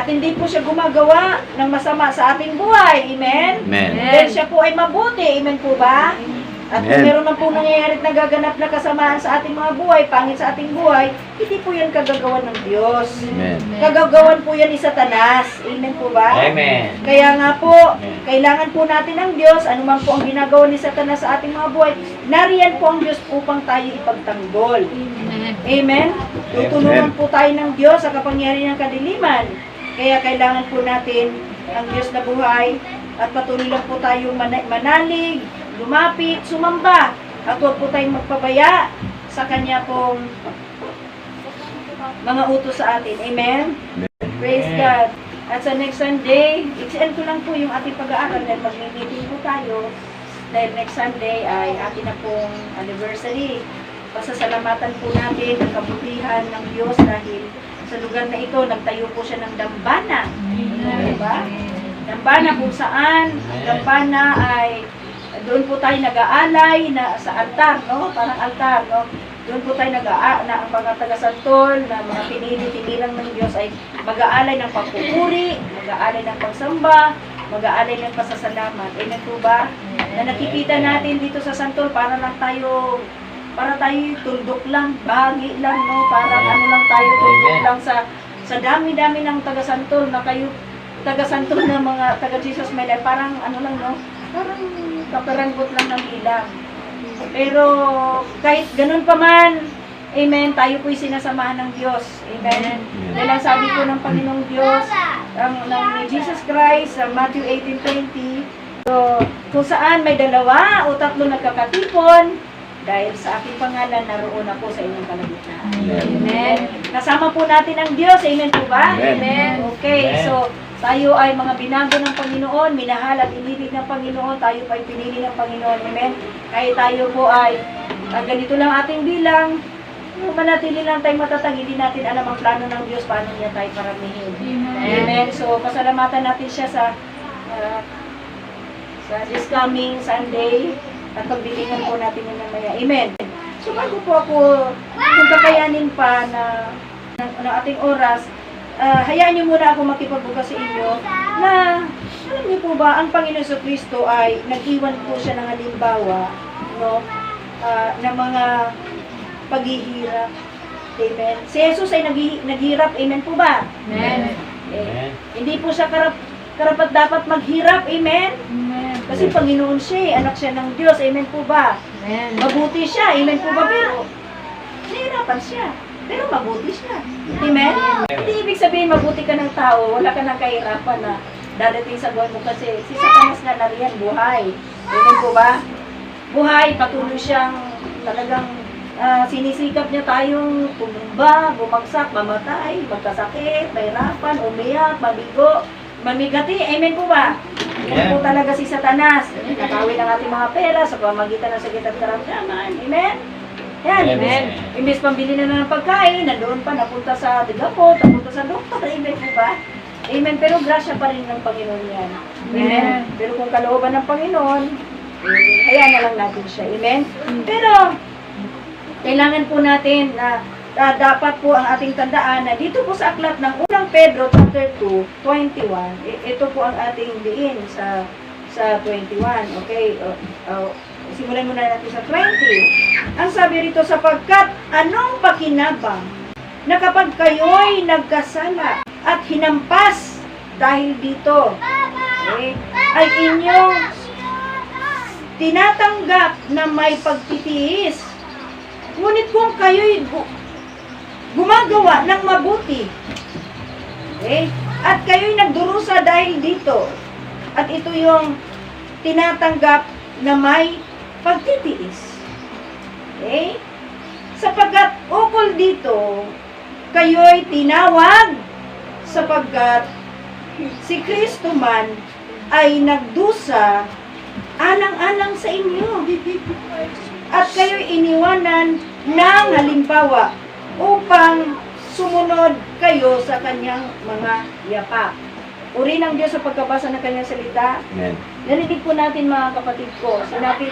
At hindi po siya gumagawa ng masama sa ating buhay. Amen? Amen. Dahil siya po ay mabuti. Amen po ba? At kung Amen. meron man po nangyayari at nagaganap na kasamaan sa ating mga buhay, pangit sa ating buhay, hindi po yan kagagawan ng Diyos. Amen. Kagagawan po yan ni Satanas. Amen po ba? Amen. Kaya nga po, Amen. kailangan po natin ng Diyos, anuman po ang ginagawa ni Satanas sa ating mga buhay, nariyan po ang Diyos upang tayo ipagtanggol. Amen? Tutulungan po tayo ng Diyos sa kapangyarihan ng kadiliman. Kaya kailangan po natin ang Diyos na buhay at patuloy lang po tayong manalig, lumapit, sumamba. At huwag po tayong magpabaya sa Kanya pong mga utos sa atin. Amen? Praise God. At sa next Sunday, i-end ko lang po yung ating pag-aaral dahil mag-meeting po tayo. Dahil next Sunday ay atin na pong anniversary. Pasasalamatan po natin ang kabutihan ng Diyos dahil sa lugar na ito, nagtayo po siya ng dambana. Diba? Dambana kung saan, ang dambana ay doon po tayo nag-aalay na sa altar, no? Parang altar, no? Doon po tayo na ang mga taga-santol, na mga pinili-tinilang ng Diyos ay mag-aalay ng pagpupuri, mag-aalay ng pagsamba, mag-aalay ng pasasalamat. Amen po ba? Na nakikita natin dito sa santol, para tayo tuldok lang, bagi lang, no? Parang ano lang tayo, tuldok lang sa dami-dami ng taga-santol, na kayo taga-santol na mga taga-Jesus may life, parang ano lang, no? Parang kaparanggot lang ng ilang. Pero kahit ganun pa man, amen, tayo po'y sinasamahan ng Diyos. Amen. Dahil ang sabi po ng Panginoong Diyos, ng Jesus Christ, sa Matthew 18:20, so, kung saan may 2 o 3 nagkakatipon, dahil sa aking pangalan, naroon ako sa inyong kalagitnaan. Amen. Nasama po natin ang Diyos. Amen po ba? Amen. Okay, so tayo ay mga binago ng Panginoon, minahal at inibig ng Panginoon, tayo pa ay pinili ng Panginoon. Amen. Kahit tayo po ay ganito lang ating bilang, manatili lang tayo matatag, hindi natin alam ang plano ng Diyos, paano niya tayo paramihin. Amen. So, pasalamatan natin siya sa this coming Sunday at pagbilingan po natin yung mamaya. Amen. So, bago po ako, kung kakayanin pa ng ating oras, hayaan niyo muna ako makipagbukas sa inyo na, alam niyo po ba, ang Panginoon Jesucristo ay nag-iwan po siya ng halimbawa, no, ng mga paghihirap. Amen. Si Jesus ay naghirap. Amen po ba? Amen. Hindi po siya karapat dapat maghirap. Amen. Kasi Panginoon siya, anak siya ng Diyos. Amen po ba? Mabuti siya. Amen po ba? Pero nahirapan siya. Pero mabuti siya. Amen? Hindi ibig sabihin mabuti ka ng tao, wala ka ng kahirapan na dadating sa buhay mo kasi si Satanas na nariyan, buhay. Amen po ba? Buhay, patuloy siyang talagang sinisikap niya tayong tumumba, bumagsak, mamatay, magkasakit, mahirapan, umiyak, mabigo, mamigati. Amen po ba? Yan po talaga si Satanas. Nakawin ang ating mga pera sa pamagitan ng sakit at karamdaman. Amen? Yan. Amen. Imbes pambili na ng pagkain, nandoon pa, napunta sa digapot, napunta sa doktor. Amen po ba? Amen. Pero grasya pa rin ng Panginoon yan. Amen. Pero kung kalooban ng Panginoon, hayaan na lang natin siya. Amen. Pero, kailangan po natin na dapat po ang ating tandaan na dito po sa aklat ng unang Pedro chapter 2:21, ito po ang ating diin sa 21. Okay? Simulan muna natin sa 20. Ang sabi rito, sapagkat anong pakinabang na kapag kayo'y nagkasala at hinampas dahil dito, okay, ay inyong tinatanggap na may pagtitiis. Ngunit kung kayo'y gumagawa ng mabuti, okay, at kayo'y nagdurusa dahil dito, at ito yung tinatanggap na may pagtitiis. Okay? Sapagkat ukol dito, kayo'y tinawag sapagkat si Kristo man ay nagdusa alang-alang sa inyo. At kayo'y iniwanan ng halimbawa upang sumunod kayo sa kanyang mga yapak. Uri ng Diyos sa pagkabasa ng kanyang salita. Amen. Narinig po natin mga kapatid ko, sinabi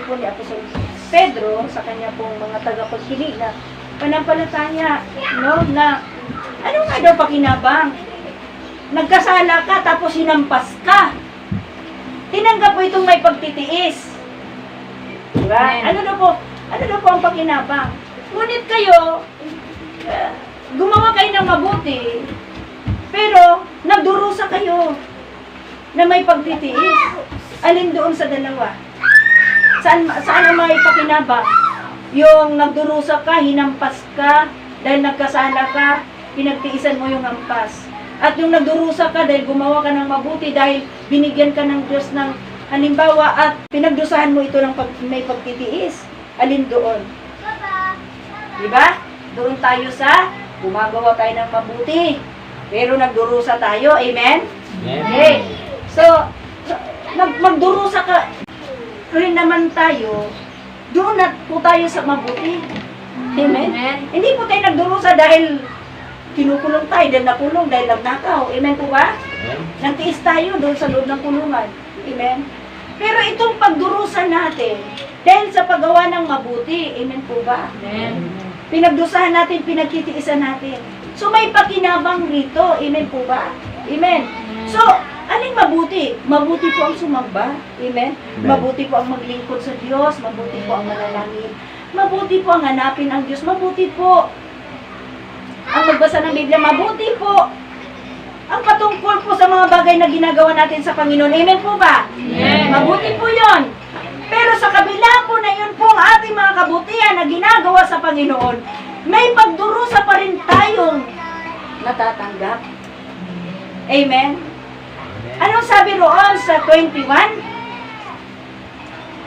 po ni Apostol Pedro sa kanya pong mga tagapagkinig na panampalataya, no, na ano nga daw pakinabang nagkasala ka tapos hinampas ka. Tinanggap mo itong may pagtitiis. Diba? Ano na po ang pakinabang? Ngunit kayo, gumawa kayo ng mabuti, pero nagdurusa kayo na may pagtitiis. Alin doon sa dalawa? Saan ang may pakinabang? Yung nagdurusa ka, hinampas ka, dahil nagkasala ka, pinagtiisan mo yung hampas. At yung nagdurusa ka dahil gumawa ka ng mabuti, dahil binigyan ka ng Diyos ng halimbawa at pinagdusahan mo ito ng may pagtitiis. Alin doon? Diba? Doon tayo sa gumagawa tayo ng mabuti, pero nagdurusa tayo. Amen? Okay. So, magdurusa ka rin naman tayo, doon na po tayo sa mabuti. Amen? Hindi po tayo nagdurusa dahil kinukulong tayo, dahil nakulong, dahil nagnakaw. Amen po ba? Nagtiis tayo doon sa loob ng kulungan. Amen? Pero itong pagdurusa natin, dahil sa paggawa ng mabuti. Amen po ba? Amen. Pinagdusahan natin, pinagtitiisan natin. So may pakinabang rito. Amen po ba? Amen. So, aling mabuti? Mabuti po ang sumamba. Amen? Mabuti po ang maglingkod sa Diyos. Mabuti po ang manalangin. Mabuti po ang hanapin ang Diyos. Mabuti po ang magbasa ng Biblia. Mabuti po ang patungkol po sa mga bagay na ginagawa natin sa Panginoon. Amen po ba? Amen. Mabuti po yon. Pero sa kabila po na yun po ang ating mga kabutihan na ginagawa sa Panginoon, may pagdurusa pa rin tayong natatanggap. Amen? Anong sabi roon sa 21?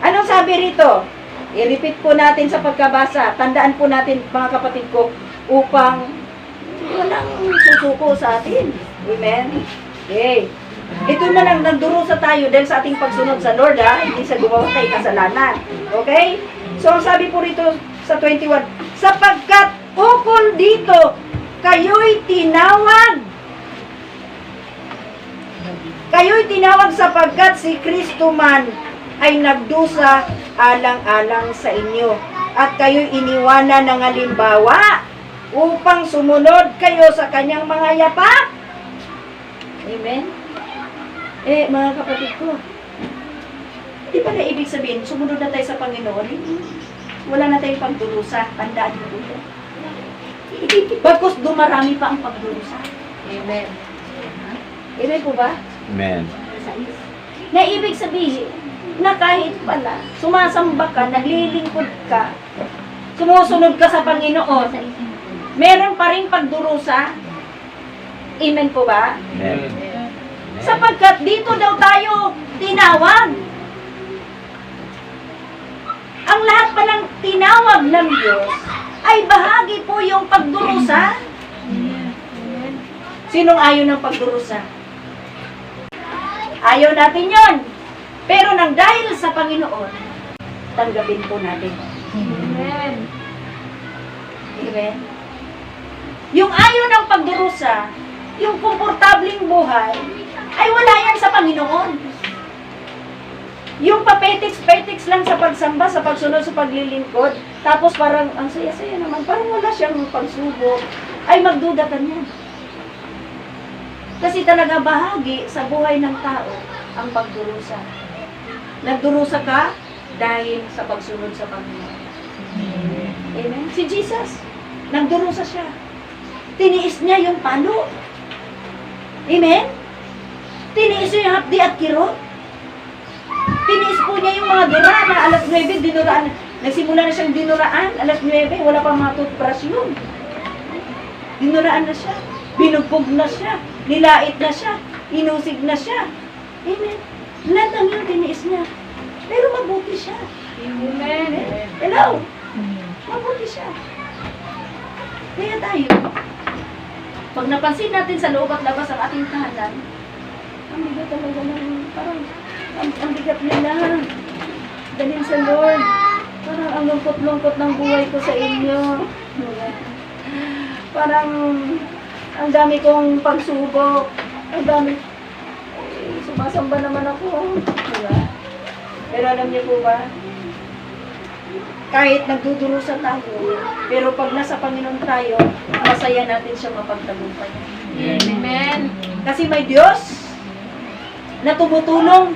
Anong sabi rito? I-repeat po natin sa pagkabasa. Tandaan po natin, mga kapatid ko, upang walang susuko sa atin. Amen? Okay. Ito na lang, nagdurusa tayo dahil sa ating pagsunod sa Lord, hindi sa gumawa tayo kasalanan. Okay? So, ang sabi po rito sa 21, sapagkat ukol dito, kayo'y tinawag. Kayo'y tinawag sapagkat si Kristo man ay nagdusa alang-alang sa inyo. At kayo'y iniwanan ng halimbawa upang sumunod kayo sa kanyang mga yapak. Amen? Mga kapatid ko, di ba na ibig sabihin, sumunod na tayo sa Panginoon? Wala na tayong pagdurusa. Tandaan niyo po yan. Bagkus dumarami pa ang pagdurusa. Amen. Amen po ba? Amen. Na ibig sabihin, na kahit pala, sumasamba ka, naglilingkod ka, sumusunod ka sa Panginoon, meron pa rin pagdurusa. Amen po ba? Amen. Sapagkat dito daw tayo tinawag. Ang lahat palang tinawag ng Diyos ay bahagi po yung pagdurusa. Sinong ayaw ng pagdurusa? Ayaw natin yon. Pero nang dahil sa Panginoon, tanggapin po natin. Amen. Amen. Yung ayaw ng pagdurusa, yung komportabling buhay, ay wala yan sa Panginoon. Yung papetiks-petiks lang sa pagsamba, sa pagsunod, sa paglilingkod, tapos parang, ang saya-saya naman, parang wala siyang pagsubok, ay magduda ka niyan. Kasi talaga bahagi sa buhay ng tao ang pagdurusa. Nagdurusa ka dahil sa pagsunod sa Panginoon. Amen? Si Jesus, nagdurusa siya. Tiniis niya yung palo. Amen? Tiniis niya yung hapdi at kirot. Tiniis po niya yung mga dura na alas 9, dinuraan. Nagsimula na siyang dinuraan, alas 9, wala pang mga toothbrush yun. Dinuraan na siya. Binugbog na siya. Nilait na siya. Inusig na siya. Amen? Lahat ng yun, tiniis niya. Pero mabuti siya. Amen. Hello? Mabuti siya. Kaya tayo, pag napansin natin sa loob at labas ang ating tahanan, ang bigat talaga ng, parang, ang bigat nila. Dalhin sa Lord. Parang ang lungkot-lungkot ng buhay ko sa inyo. Parang, ang dami kong pagsubok. Ang dami, sumasamba naman ako. Diba? Pero alam niyo po ba, kahit nagdudurusa tayo, pero pag nasa Panginoon tayo, masaya natin siya mapagtagumpayan. Amen. Kasi may Diyos na tumutuwang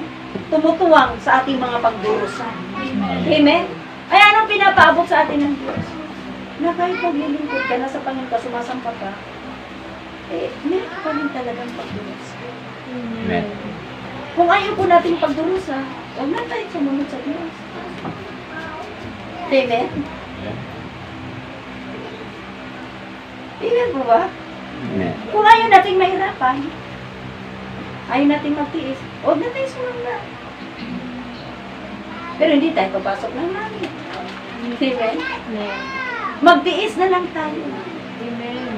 sa ating mga pagdurusa. Amen? Ay, anong pinapaabot sa atin ng Diyos? Na kahit maglilingkod ka na sa Panginoon ka, sumasampa ka, meron pa rin talagang pagdurusa. Amen. Kung ayaw po natin pagdurusa, huwag na tayo sumunod sa Diyos. Amen? Amen po ba? Amen. Kung ayaw nating mahirapan, ayaw nating magtiis, huwag na tayo sumunod. Pero hindi tayo papasok ng langit. Amen? Amen. Magtiis na lang tayo. Amen.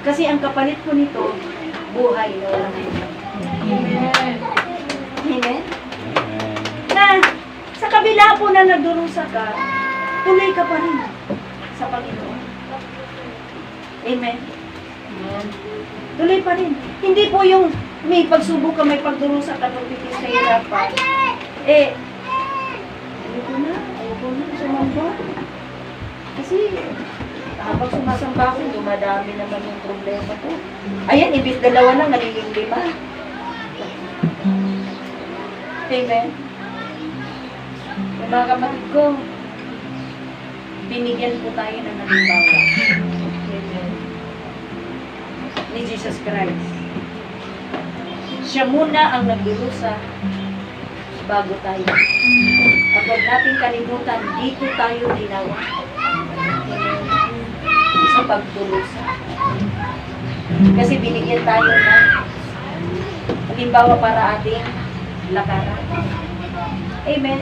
Kasi ang kapalit po nito, buhay na walang hanggan. Amen. Amen? Na sa kabila po na nagdurusa ka, tuloy ka pa rin sa Panginoon. Amen? Amen. Tuloy pa rin. Hindi po yung may pagsubok ka, may pagdurusa ka, pagtitis ka hirapan. Ayoko na, sumamba. Kasi habang sumasamba ako, dumadami naman yung problema ko. Ayan, ibig dalawa lang, nagiging 5. Amen? Yung mga kapatid ko, binigyan po tayo ng halimbawa. Amen. Ni Jesus Christ. Siya muna ang nagdurusa bago tayo. At huwag natin kalimutan, dito tayo dinawa. Sa pagdurusa. Kasi binigyan tayo ng halimbawa para ating lakaran. Amen?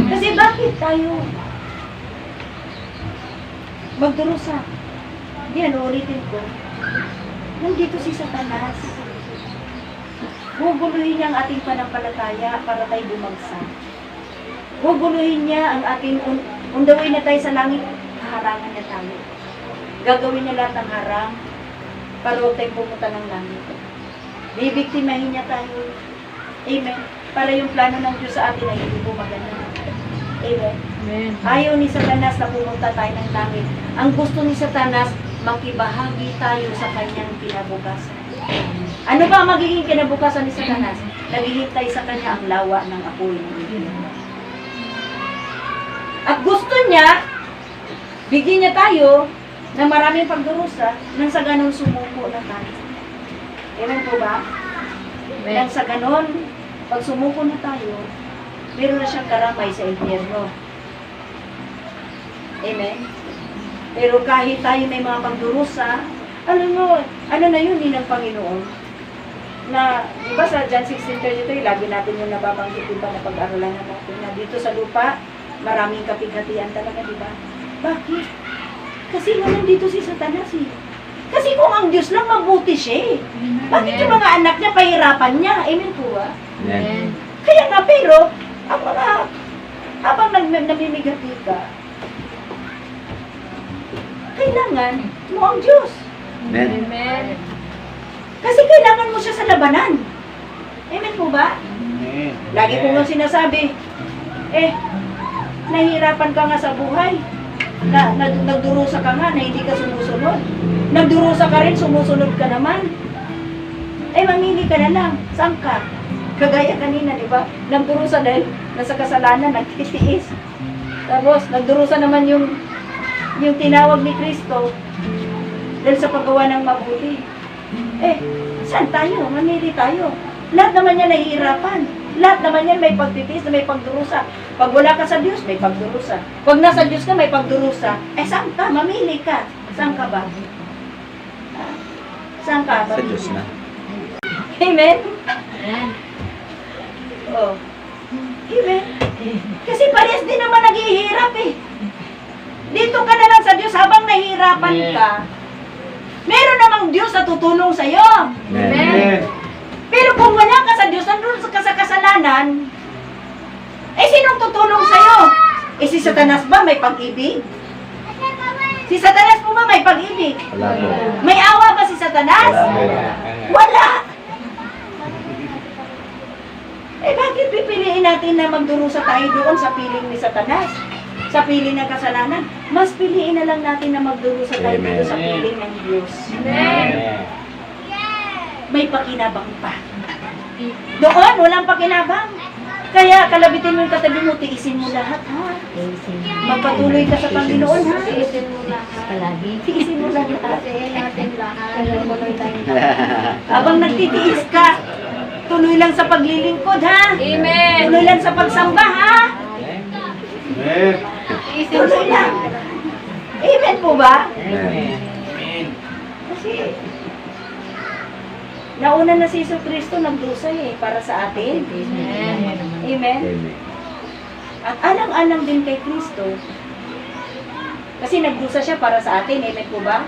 Kasi bakit tayo magdurusa? Yan, ulitin ko. Nandito si Satanas. Guguluhin niya ang ating panampalataya para tayo bumagsak. Guguluhin niya ang ating undawin na tayo sa langit, haharangan na tayo. Gagawin niya lahat ng harang para huwag tayong pumunta ng langit. Bibiktimahin niya tayo. Amen. Para yung plano ng Diyos sa atin ay hindi po maganda. Amen. Amen. Ayaw ni Satanas na pumunta tayo ng langit. Ang gusto ni Satanas, makibahagi tayo sa kanyang kinabukasan. Ano ba ang magiging kinabukasan ni Satanas? Naghihintay sa kanya ang lawa ng apoy ng Panginoon. At gusto niya, bigyan niya tayo ng maraming pagdurusa nang sa ganon sumuko na tayo. Amen po ba? Nang sa ganon, pag sumuko na tayo, meron na siyang karamay sa impyerno. Amen? Pero kahit tayo may mga pagdurusa, alam mo, ano na yun, ng Panginoon? Na, di ba sa John 16:33, lagi natin yung nababanggit, di ba, na pag-aralan natin na dito sa lupa, maraming kapighatian talaga, di ba? Bakit? Kasi nga nandito si Satanas eh. Kasi kung ang Diyos lang, mabuti siya eh. Bakit yung mga anak niya, pahirapan niya? Amen po ba? Amen. Kaya nga, pero, ang mga, habang namimigati ka, kailangan mo ang Diyos. Amen. Amen. Kasi kailangan mo siya sa labanan. Amen po ba? Amen. Lagi ko nga sinasabi, nahihirapan ka nga sa buhay. Nagdurusa ka nga na hindi ka sumusunod. Nagdurusa ka rin, sumusunod ka naman. Mamili ka na lang. Saan ka? Kagaya kanina, di ba? Nagdurusa dahil nasa kasalanan, nagtitiis. Tapos, nagdurusa naman yung tinawag ni Kristo dahil sa paggawa ng mabuti. Saan tayo? Mamili tayo. Lahat naman yan nahihirapan. Lahat naman yan may pagtitiis, may pagdurusa. Pag wala ka sa Diyos, may pagdurusa. Pag nasa Diyos ka, may pagdurusa. Saan ka? Mamili ka. Saan ka ba? Saan ka? Sa Mamili. Diyos na. Amen? Amen. Oh. Amen? Kasi parehas din naman naghihirap eh. Dito ka na lang sa Diyos habang nahihirapan ka. Meron namang Diyos na tutulong sa'yo. Amen. Pero kung wala ka sa Diyos, nandun ka sa kasalanan, sinong tutulong sa'yo? Si Satanas ba may pag-ibig? Si Satanas po ba may pag-ibig? Wala po. May awa ba si Satanas? Wala! Bakit pipiliin natin na magdurusa tayo doon sa piling ni Satanas? Sa piling ng kasalanan? Mas piliin na lang natin na magdurusa tayo dito sa piling ng Diyos. Amen. may pakinabang pa. Doon, walang pakinabang. Kaya kalabitin mo yung katabi mo, tiisin mo lahat, ha? Magpatuloy ka sa Panginoon, ha? Tiisin mo lahat. Palagi. Tiisin mo lang lahat. Tiisin natin lahat. Tuloy lang. Habang nagtitiis ka, tuloy lang sa paglilingkod, ha? Amen. Tuloy lang sa pagsamba, ha? Amen. Tiisin mo Tuloy lang. lahat. Amen po ba? Amen. Kasi, nauna na si Kristo nagdusa para sa atin. Amen. Amen? Amen. At alang-alang din kay Kristo. Kasi nagdusa siya para sa atin. Amen po ba?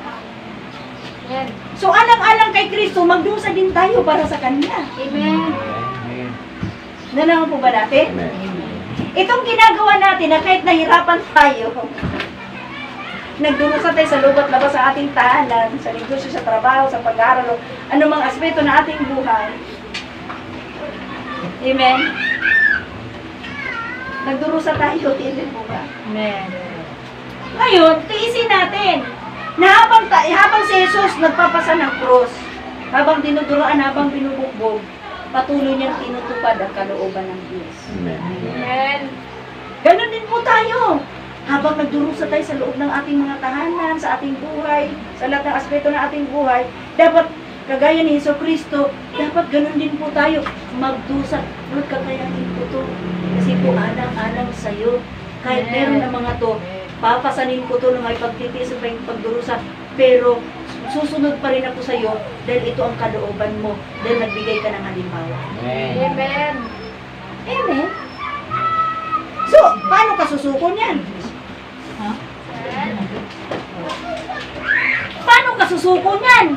Amen. So, alang-alang kay Kristo, magdusa din tayo para sa Kanya. Amen. Nanaman po ba natin? Amen. Itong ginagawa natin na kahit nahirapan tayo, nagdurusa tayo sa lubat labas sa ating tahanan, sa negosyo, sa trabaho, sa pag-aaral, anumang aspeto na ating buhay. Amen? Nagdurusa tayo, amen po ba? Amen. Ngayon, tiisin natin na habang si Jesus nagpapasa ng cross, habang dinuduroan, habang binubugbog, patuloy niyang tinutupad ang kalooban ng Diyos. Amen. Amen. Ganon din po tayo. Habang nagdurusa tayo sa loob ng ating mga tahanan, sa ating buhay, sa lahat ng aspeto ng ating buhay, dapat, kagaya ni Jesucristo, dapat ganon din po tayo magdusa. Lord, kakayanin ko to. Kasi po, alang-alang sa'yo. Kahit meron ng mga to, papasanin ko to na may pagtitiis pa yung pagdurusa. Pero, susunod pa rin ako sa'yo dahil ito ang kalooban mo. Dahil nagbigay ka ng halimbawa. Amen. Amen. So, paano ka susuko niyan? Paano ka susuko niyan?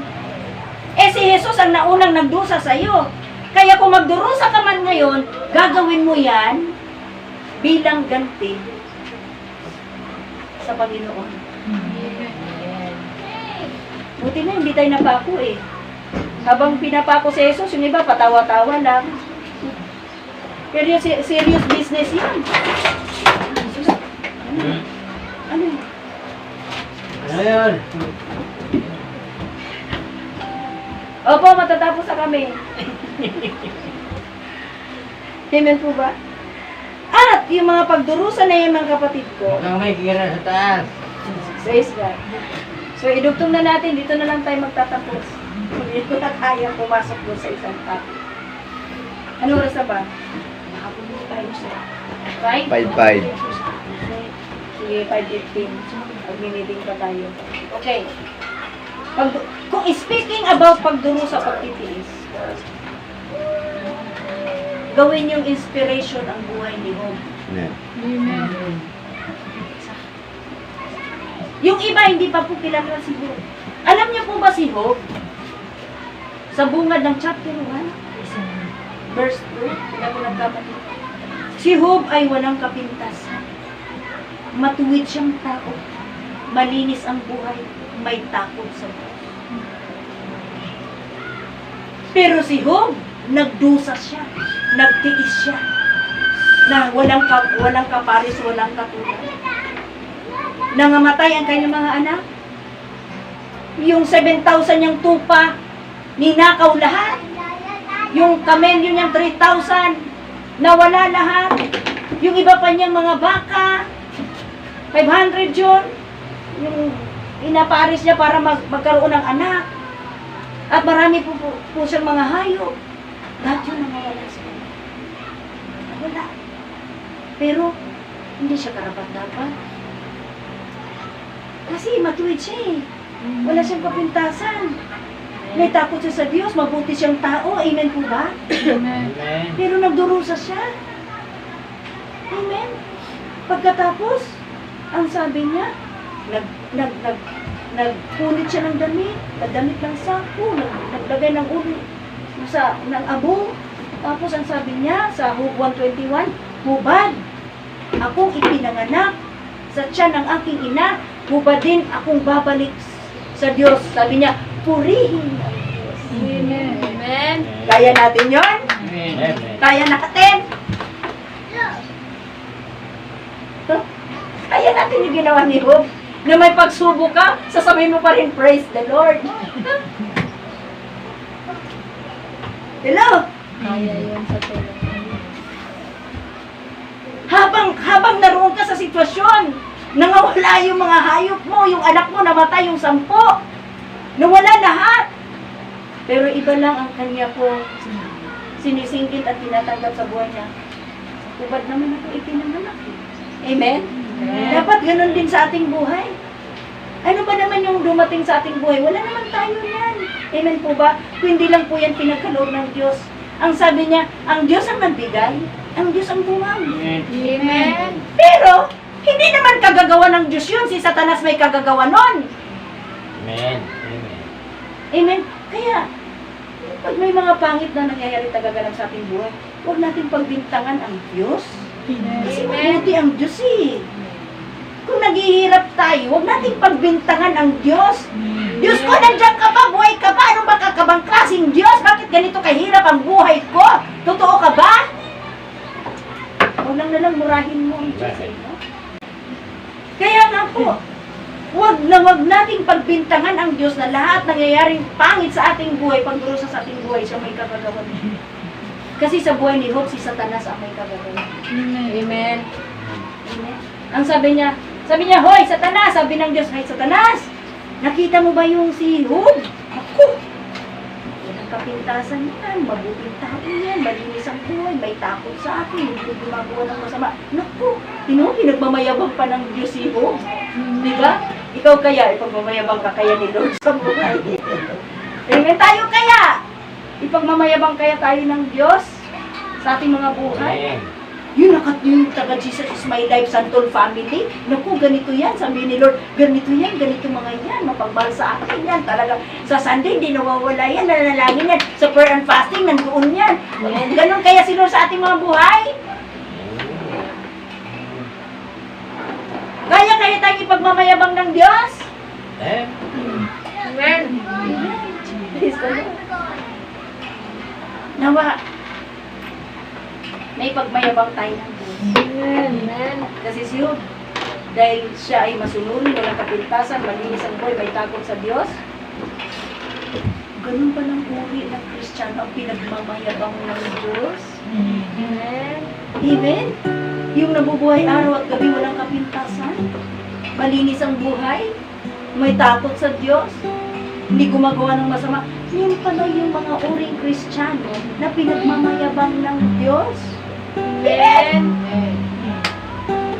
Eh si Jesus ang naunang nagdusa sa iyo. Kaya kung magdurusa ka man ngayon, gagawin mo yan bilang ganti sa Panginoon. Buti na hindi tayo napako eh. Habang pinapako si Jesus, yung iba patawa-tawa lang. Pero yung serious business yan. Ano yun? Ano yun? Opo, matatapos na kami. Amen po ba? At yung mga pagdurusa na yung mga kapatid ko, May kira sa taas. praise God. So, idugtong na natin. Dito na lang tayo magtatapos. Hindi ko na kaya pumasok doon sa isang topic. Ano oras na ba? Nakapunta tayo sa 5? 5:05. Sige, 5:15. Mag-meeting pa tayo. Okay. Kung speaking about pagdurusa, pagtitiis, gawin yung inspiration ang buhay ni Job. Amen. Amen. Yung iba, hindi pa po kilala si Job. Alam niyo po ba si Job? Sa bungad ng chapter 1, verse 2, hindi ako nagkamali. Si Job ay walang kapintasan. Matuwid siyang tao. Malinis ang buhay. May takot sa Diyos. Pero si Job, nagdusa siya. Nagtiis siya. Na walang kaparis, walang katulad. Nangamatay ang kanyang mga anak. Yung 7,000 niyang tupa, ninakaw lahat. Yung kamelyo niyang 3,000, nawala lahat. Yung iba pa niyang mga baka, 500 yun. Yung inaparis niya para magkaroon ng anak. At marami po siyang mga hayop. Lahat yun nawala sa kanya. Wala. Pero, hindi siya karapat-dapat. Kasi matuwid siya eh. Wala siyang kapintasan. May takot siya sa Diyos, mabuti siyang tao. Amen po ba? Amen. Pero nagdurusa siya. Amen. Pagkatapos, ang sabi niya, nagpunit siya ng damit, nagdamit ng sako, naglagay ng ulo ng abo. Tapos ang sabi niya sa Job 1:21, hubad, akong ipinanganak sa tiyan ng aking ina, hubad din akong babalik sa Diyos. Sabi niya, purihin ang Diyos. Amen. Amen. Kaya natin yon? Kaya natin? Kaya natin yung ginawa ni Job. Na may pagsubok ka, sasabihin mo pa rin, praise the Lord. Hello? Kaya yun sa tulong. Habang naroon ka sa sitwasyon, nangawala yung mga hayop mo, yung anak mo namatay yung 10. Nawala lahat. Pero iba lang ang kanya pong sinisingkit at tinatanggap sa buhay niya. Ubad naman ako ipinanganak. Amen? Dapat ganun din sa ating buhay. Ano ba naman yung dumating sa ating buhay? Wala naman tayo yan. Amen po ba? Kung hindi lang po yan pinagkaloob ng Diyos. Ang sabi niya, ang Diyos ang nagbigay, ang Diyos ang bumang. Amen. Pero, hindi naman kagagawa ng Diyos yun. Si Satanas may kagagawa nun. Amen. Amen. Amen? Kaya, pag may mga pangit na nangyayari tagaganap sa ating buhay, huwag natin pagbintangan ang Diyos. Kasi mabuti ang Diyos eh. Kung naghihirap tayo, huwag natin pagbintangan ang Diyos. Diyos ko, nandiyan ka ba? Buhay ka ba? Ano ba kakabang klaseng Diyos? Bakit ganito kahirap ang buhay ko? Totoo ka ba? Huwag lang nalang murahin mo ang Diyos eh. No? Kaya nga po, wag nating pagbintangan ang Diyos na lahat nangyayaring pangit sa ating buhay, pagdurusa sa ating buhay, siya may kagagawan. Kasi sa buhay ni Job, si Satanas ang may kagagawan. Amen. Amen. Ang sabi niya, hoy, Satanas! Sabi ng Diyos, hey, Satanas! Nakita mo ba yung si Job? Ako! Yan ang kapintasan yan, mabuting tao yan, malinis ang buhay, may takot sa akin, hindi gumagawa ng masama. Naku! Pinagmamayabang pa ng Diyos si Job. Di ba? Ikaw kaya, ipagmamayabang ka kaya ni Lord sa buhay. Amen. Tayo kaya, ipagmamayabang kaya tayo ng Diyos sa ating mga buhay. Amen. Yung taga Jesus is my life, Santol family. Naku, ganito yan. Sabi ni Lord, ganito yan, ganito mga yan. Mapagmahal sa akin yan. Talaga, sa Sunday, hindi nawawala yan. Nananalangin yan. Sa prayer and fasting, nandoon yan. Ganon kaya si Lord sa ating mga buhay. Kaya tayong ipagmamayabang ng Diyos. Amen. Praise the Lord. Nawa, may pagmayabang tayo ng Diyos. Amen. Kasi si Job, dahil siya ay masunurin, walang kapintasan, malinis ang buhay, may takot sa Diyos. Ganun pa ng uri ng Kristiyano ang pinagmamayabang ng Diyos. Amen. Amen? Yung nabubuhay araw at gabi, walang kapintasan, malinis ang buhay, may takot sa Diyos, hindi gumagawa ng masama. Yun pala yung mga uring Kristiyano na pinagmamayabang ng Diyos. Amen.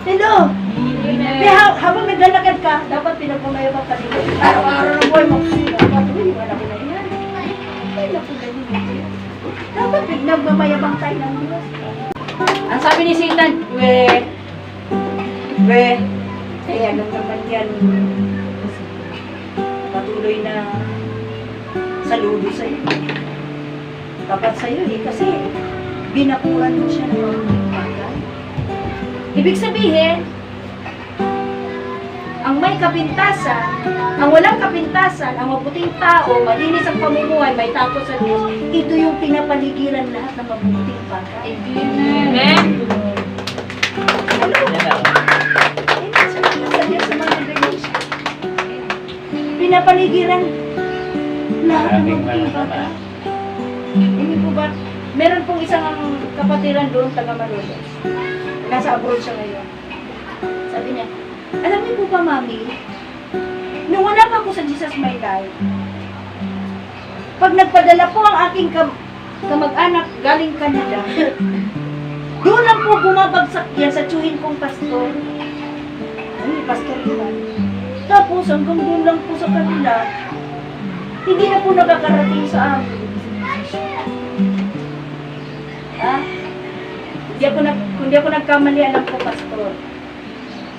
Hello? Amen. Kaya habang naglalakad ka, dapat pinagmamayabang ka dito. Araw-araw ng buhay mo. Dapat, yung anak ko na yan. Ay, naku, ganyan yan. Dapat pinagmamayabang tayo ng Diyos. Ang sabi ni Satan, kaya lang naman yan. Patuloy na saludo sa'yo. Tapat sa'yo eh, kasi binakuran mo siya ng mga bagay. Ibig sabihin, ang may kapintasan, ang walang kapintasan, ang mabuting tao, malinis ang pamumuhay, may takot sa Diyos, ito yung pinapaligiran lahat ng mabuting bagay. Amen. Hello? Amen. Salamat sa Diyos sa mga ganyan siya. Pinapaligiran lahat ng mabuting bagay. Hindi po ba? Meron pong isang kapatiran doon, taga Malolos. Nasa abroad siya ngayon. Sabi niya, alam niyo po ba, Mami, nung wala pa ako sa Jesus My Life, pag nagpadala po ang aking kamag-anak galing Canada, doon lang po bumabagsak yan sa tsuhin kong pastor. Ay, pastor yun. Tapos hanggang doon lang po sa kanila, hindi na po nakakarating sa amin. Ha? Hindi ako nagkamali, alam ko, pastor.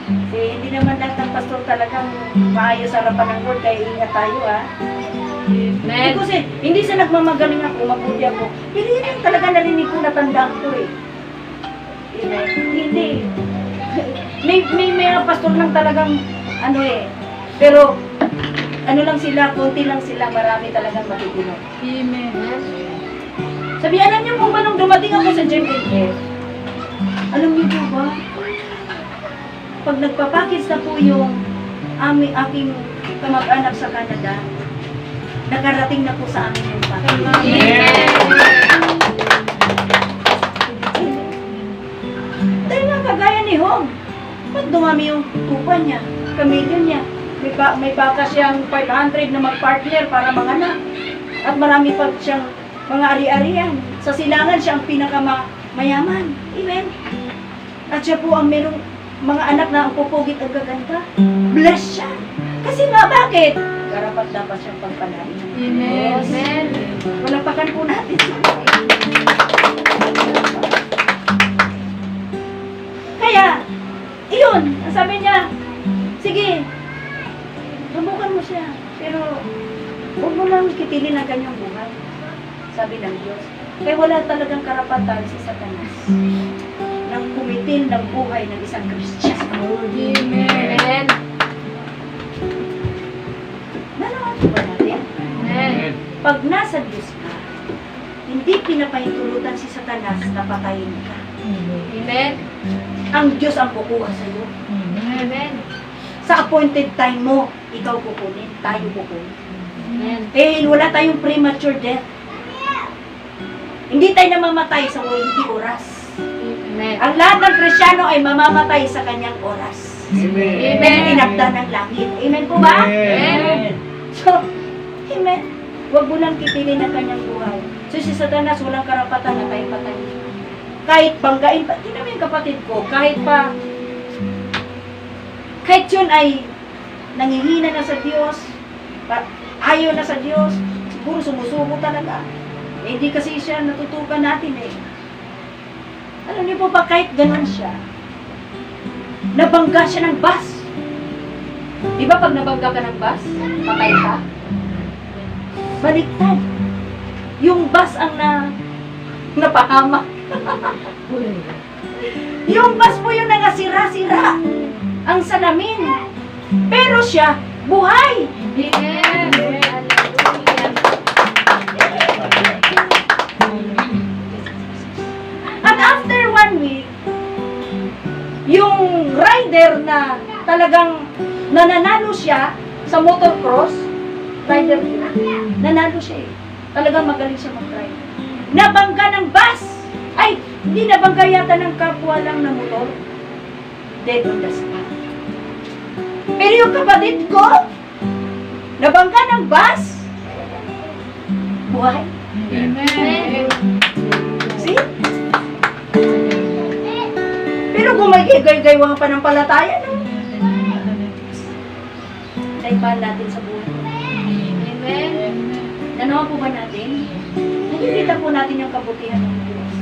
Kasi hindi naman lahat ng pastor talagang maayos sa harapan ng Lord, kaya ingat tayo, ha? Amen. Kasi hindi sa nagmamagaling ako, mabuti ako. Pero yun yung talaga narinig ko, natandaan ko eh. Hindi. May mga pastor lang talagang, ano eh. Pero, ano lang sila, konti lang sila, marami talagang matitino. Amen. Sabi, alam niyo po ba nung dumating ako sa GMF, alam niyo po ba, pag nagpapakis na po yung aking kamag-anak sa Canada, nakarating na po sa amin yung package. Amen. Ba't dumami yung tupa niya, kamilyo niya? May baka siyang 500 na mag-partner para manganak. At marami pa siyang mga ari-arian. Sa silangan siya ang pinakamayaman. Amen. At siya po ang merong mga anak na ang pupugit at gaganda. Bless siya. Kasi nga bakit? Karapat dapat siyang pagpalain. Amen. Amen. Walapakan po natin siya. Kaya, iyon, ang sabi niya, sige, subukan mo siya. Pero, huwag mo lang kitilin ang kanyang buhay. Sabi ng Diyos. Kaya wala talagang karapatan si Satanas nang kumitil ng buhay ng isang Christian. Amen. Nalaman po ba natin? Amen. Pag nasa Diyos ka, hindi pinapahintulutan si Satanas na patayin ka. Amen. Ang Diyos ang kukuha sa iyo. Amen. Sa appointed time mo, ikaw kukunin, tayo kukunin. Amen. Eh, wala tayong premature death. Hindi tayo namamatay sa hindi oras. Amen. Ang lahat ng Kristiyano ay mamamatay sa kanyang oras. Amen. Dahil tinakda ng langit. Amen po ba? Amen. So, amen. Huwag mo lang kitilin ang kanyang buhay. So, si Satanas walang karapatan na tayo patayin. Kahit banggain pa, tingnan mo yung kapatid ko, kahit yun ay nangihina na sa Diyos, ayaw na sa Diyos, siguro sumusuko talaga. Eh, hindi kasi siya natutukan natin eh. Alam niyo po ba, kahit ganun siya, nabangga siya ng bus. Di ba pag nabangga ka ng bus, patay ka? Baliktad. Yung bus ang napahamak. Yung bus po yung nangasira-sira. Ang salamin. Pero siya, buhay. Amen. At after 1 week, yung rider na talagang nananalo siya sa motocross, rider nila, nanalo siya eh. Talagang magaling siya mag-ride. Nabangga ng bus! Ay, hindi nabangga yata ng kapwa lang na motor. Dead on the spot. Pero yung kapatid ko, nabangga ng bus, buhay. Amen. See? Pero gumagay-gay mga panampalataya, no? Taypan natin sa buhay. Amen. Nanawa po ba natin? Nakikita po natin yung kabutihan ng Diyos.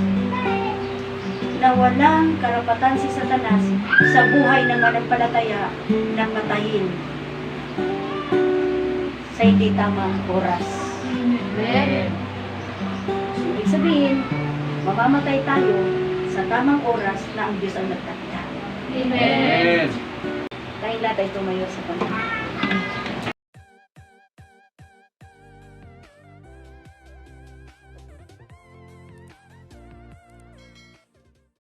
Na walang karapatan si Satanas sa buhay ng manampalataya na patayin sa hindi tamang oras. Amen. So, ibig sabihin, mamamatay tayo sa tamang oras na ang Diyos ang nagtakda. Amen. Dahil lahat ay tumayo sa Panginoon.